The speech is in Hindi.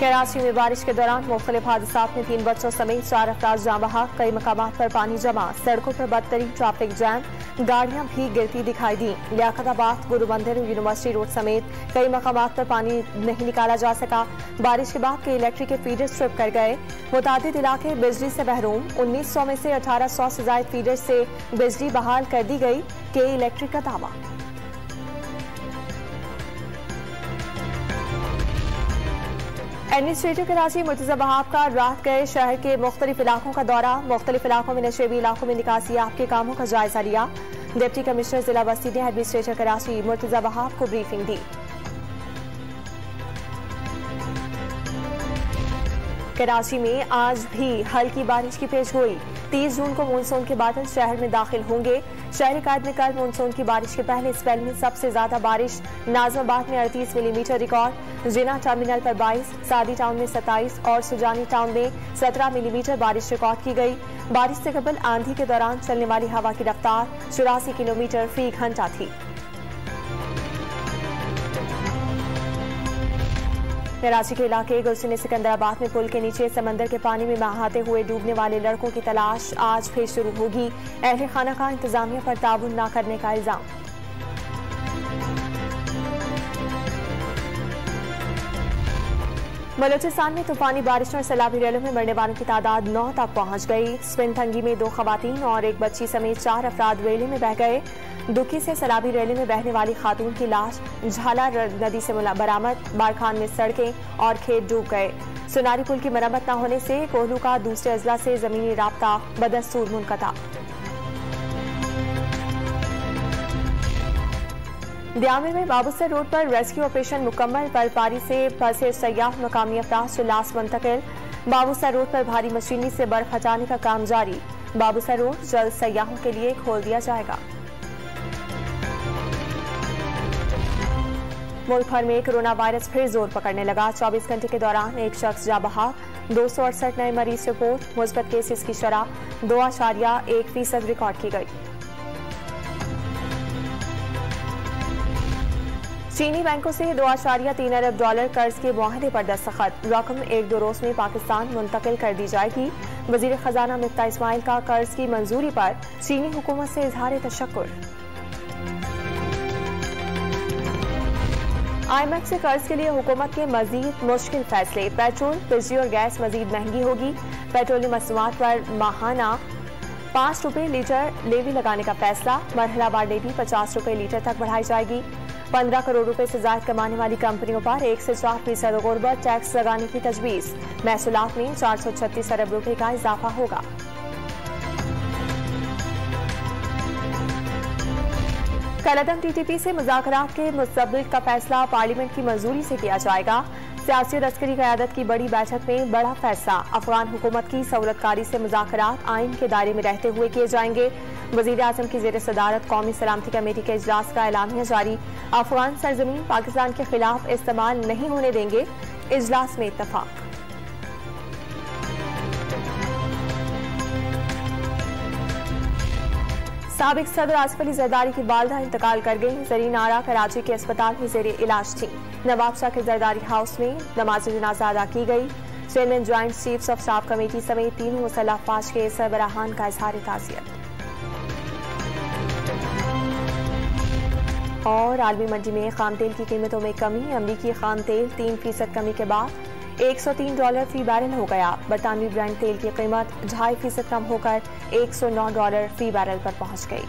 कराची में बारिश के दौरान मुख्तलिफ हादसात में 3 बच्चों समेत 4 अफराद जाँ बहक। कई मकामात पर पानी जमा, सड़कों पर बदतरीन ट्रैफिक जैम, गाड़ियां भी गिरती दिखाई दी। लियाकताबाद, गुरु मंदिर, यूनिवर्सिटी रोड समेत कई मकामात पर पानी नहीं निकाला जा सका। बारिश के बाद कई इलेक्ट्रिक के फीडर स्ट्रिप कर गए। मुतादिद इलाके बिजली से महरूम। 1900 में से 1800 से ज्यादा फीडर से बिजली बहाल कर दी गई। के इलेक्ट्रिक का दावा। एडमिनिस्ट्रेटर कराची मुर्तजा वहाब का रात गए शहर के मुख्तलिफ इलाकों का दौरा। मुख्तलिफ इलाकों में नशेबी इलाकों में निकासियाब के कामों का जायजा लिया। डिप्टी कमिश्नर जिला बस्ती ने एडमिनिस्ट्रेटर कराची मुर्तजा वहाब को ब्रीफिंग दी। कराची में आज भी हल्की बारिश की पेशगोई। 30 जून को मानसून के बादल शहर में दाखिल होंगे। शहरी कायद में कल मानसून की बारिश के पहले स्पेल में सबसे ज्यादा बारिश नाजमाबाद में 38 मिलीमीटर रिकॉर्ड, जिना टर्मिनल पर 22, सादी टाउन में 27 और सुजानी टाउन में 17 मिलीमीटर बारिश रिकॉर्ड की गई। बारिश से कबल आंधी के दौरान चलने वाली हवा की रफ्तार 84 किलोमीटर फी घंटा थी। कराची के इलाके गुलशन सिकंदराबाद में पुल के नीचे समंदर के पानी में बहाते हुए डूबने वाले लड़कों की तलाश आज फिर शुरू होगी। अहले खाना का इंतजामिया पर ताबुन न करने का इल्जाम। बलूचिस्तान में तूफानी बारिशों और सैलाबी रेलों में मरने वालों की तादाद 9 तक पहुंच गई। स्विनथंगी में 2 खवातीन और एक बच्ची समेत 4 अफराद रेले में बह गए। दुखी से सैलाबी रेले में बहने वाली खातून की लाश झाला नदी से बरामद। बारखान में सड़कें और खेत डूब गए। सुनारी पुल की मरम्मत न होने से कोहलू का दूसरे अजला से जमीनी राब्ता बदस्तूर मुनक़ता। दियामे में बाबूसर रोड पर रेस्क्यू ऑपरेशन मुकम्मल। बर्फबारी से फंसे सयाह मकामी अफराद से लाश मुंतकिल। बाबूसर रोड पर भारी मशीनरी से बर्फ हटाने का काम जारी। बाबूसर रोड जल्द सयाहों के लिए खोल दिया जाएगा। मुल्क भर में कोरोना वायरस फिर जोर पकड़ने लगा। 24 घंटे के दौरान एक शख्स जाँ बहक। 268 नए मरीज रिपोर्ट। मुस्बत केसेस की शरह 2.1% रिकॉर्ड की गई। चीनी बैंकों से 2.3 अरब डॉलर कर्ज के मुआहदे पर दस्तखत। रकम 1-2 रोज में पाकिस्तान मुंतकिल कर दी जाएगी। वजीर खजाना मिफ्ता इस्माइल का कर्ज की मंजूरी पर चीनी हुकूमत से इजहार तशक्कुर। IMF से कर्ज के लिए हुकूमत के मजीद मुश्किल फैसले। पेट्रोल, बिजली और गैस मजीद महंगी होगी। पेट्रोलियम मसनूआत पर माहाना 5 रुपए लीटर लेवी लगाने का फैसला। मरहलावार लेवी 50 रुपए लीटर तक बढ़ाई जाएगी। 15 करोड़ रुपए से ज्यादा कमाने वाली कंपनियों पर 1 से 4% गुर्बत टैक्स लगाने की तजवीज। महसूलात में 436 अरब रुपए का इजाफा होगा। कलअदम TTP से मुज़ाकरात के मुस्तक़बिल का फैसला पार्लियामेंट की मंजूरी से किया जाएगा। सियासी और अस्करी क़यादत की बड़ी बैठक में बड़ा फैसला। अफगान हुकूमत की सहूलतकारी से मुज़ाकरात आइन के दायरे में रहते हुए किए जाएंगे। वज़ीर आज़म की ज़ेर सदारत कौमी सलामती कमेटी के इजलास का एलामिया जारी। अफगान सरजमीन पाकिस्तान के खिलाफ इस्तेमाल नहीं होने देंगे। इजलास में इत्तफाक। साबिक सदर आसिफ अली जरदारी की वालदा इंतकाल कर गई। जरीन आरा कराची के अस्पताल में जेर इलाज थी। नवाब शाह के जरदारी हाउस में नमाज जनाजा अदा की गई। Chairman joint chiefs of staff committee समेत 3 मुसल्लह अफवाज के सरबराहान का इजहार ताज़ियत। और आलमी मंडी में खाम तेल की कीमतों में कमी। अमरीकी खाम तेल 3% कमी के बाद $103 फी बैरल हो गया। बरतानवी ब्रांड तेल की कीमत 2.5% कम होकर $109 फी बैरल पर पहुंच गई।